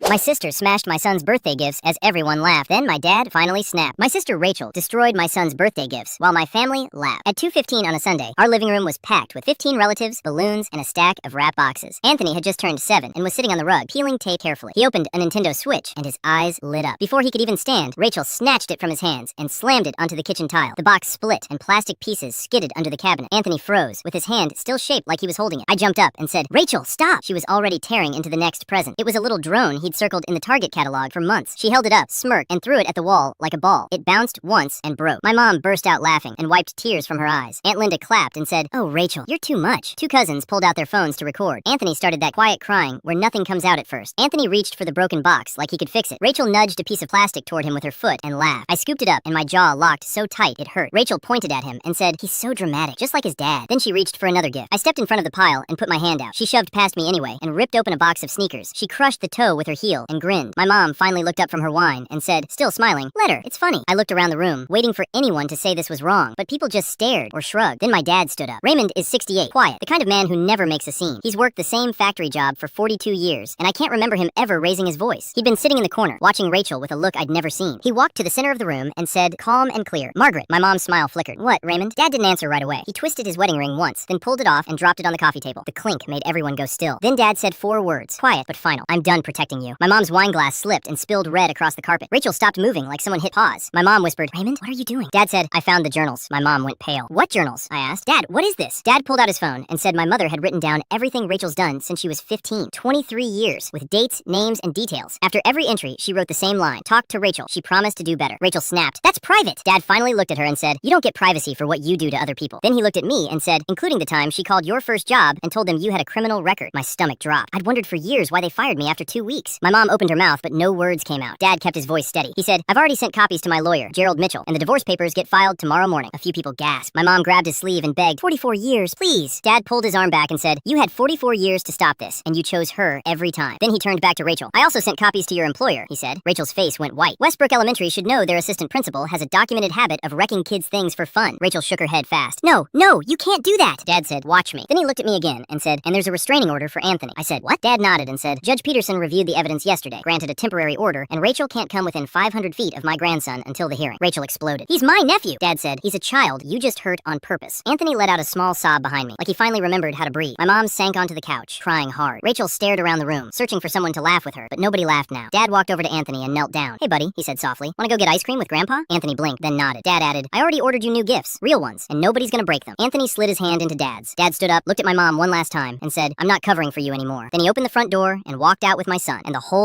My sister smashed my son's birthday gifts as everyone laughed. Then my dad finally snapped. My sister Rachel destroyed my son's birthday gifts while my family laughed. At 2:15 on a Sunday, our living room was packed with 15 relatives, balloons, and a stack of wrap boxes. Anthony had just turned 7 and was sitting on the rug, peeling tape carefully. He opened a Nintendo Switch and his eyes lit up. Before he could even stand, Rachel snatched it from his hands and slammed it onto the kitchen tile. The box split and plastic pieces skidded under the cabinet. Anthony froze, with his hand still shaped like he was holding it. I jumped up and said, "Rachel, stop!" She was already tearing into the next present. It was a little drone he'd circled in the Target catalog for months. She held it up, smirked, and threw it at the wall like a ball. It bounced once and broke. My mom burst out laughing and wiped tears from her eyes. Aunt Linda clapped and said, "Oh, Rachel, you're too much." Two cousins pulled out their phones to record. Anthony started that quiet crying where nothing comes out at first. Anthony reached for the broken box like he could fix it. Rachel nudged a piece of plastic toward him with her foot and laughed. I scooped it up and my jaw locked so tight it hurt. Rachel pointed at him and said, "He's so dramatic, just like his dad." Then she reached for another gift. I stepped in front of the pile and put my hand out. She shoved past me anyway and ripped open a box of sneakers. She crushed the toe with her heel and grinned. My mom finally looked up from her wine and said, still smiling, "Let her, it's funny." I looked around the room, waiting for anyone to say this was wrong, but people just stared or shrugged. Then my dad stood up. Raymond is 68, quiet, the kind of man who never makes a scene. He's worked the same factory job for 42 years, and I can't remember him ever raising his voice. He'd been sitting in the corner, watching Rachel with a look I'd never seen. He walked to the center of the room and said, calm and clear, "Margaret." My mom's smile flickered. "What, Raymond?" Dad didn't answer right away. He twisted his wedding ring once, then pulled it off and dropped it on the coffee table. The clink made everyone go still. Then Dad said 4 words, quiet but final. "I'm done protecting you." My mom's wine glass slipped and spilled red across the carpet. Rachel stopped moving like someone hit pause. My mom whispered, "Raymond, what are you doing?" Dad said, "I found the journals." My mom went pale. "What journals?" I asked. "Dad, what is this?" Dad pulled out his phone and said my mother had written down everything Rachel's done since she was 15. 23 years, with dates, names, and details. After every entry, she wrote the same line. "Talk to Rachel. She promised to do better." Rachel snapped, "That's private." Dad finally looked at her and said, "You don't get privacy for what you do to other people." Then he looked at me and said, "Including the time she called your first job and told them you had a criminal record." My stomach dropped. I'd wondered for years why they fired me after 2 weeks. My mom opened her mouth, but no words came out. Dad kept his voice steady. He said, "I've already sent copies to my lawyer, Gerald Mitchell, and the divorce papers get filed tomorrow morning." A few people gasped. My mom grabbed his sleeve and begged, "44 years, please." Dad pulled his arm back and said, "You had 44 years to stop this, and you chose her every time." Then he turned back to Rachel. "I also sent copies to your employer," he said. Rachel's face went white. "Westbrook Elementary should know their assistant principal has a documented habit of wrecking kids' things for fun." Rachel shook her head fast. "No, you can't do that." Dad said, "Watch me." Then he looked at me again and said, "And there's a restraining order for Anthony." I said, "What?" Dad nodded and said, "Judge Peterson reviewed the evidence yesterday, granted a temporary order, and Rachel can't come within 500 feet of my grandson until the hearing." Rachel exploded. "He's my nephew." Dad said, "He's a child you just hurt on purpose." Anthony let out a small sob behind me, like he finally remembered how to breathe. My mom sank onto the couch, crying hard. Rachel stared around the room, searching for someone to laugh with her, but nobody laughed now. Dad walked over to Anthony and knelt down. "Hey, buddy," he said softly. "Want to go get ice cream with Grandpa?" Anthony blinked, then nodded. Dad added, "I already ordered you new gifts, real ones, and nobody's gonna break them." Anthony slid his hand into Dad's. Dad stood up, looked at my mom one last time, and said, "I'm not covering for you anymore." Then he opened the front door and walked out with my son, and the whole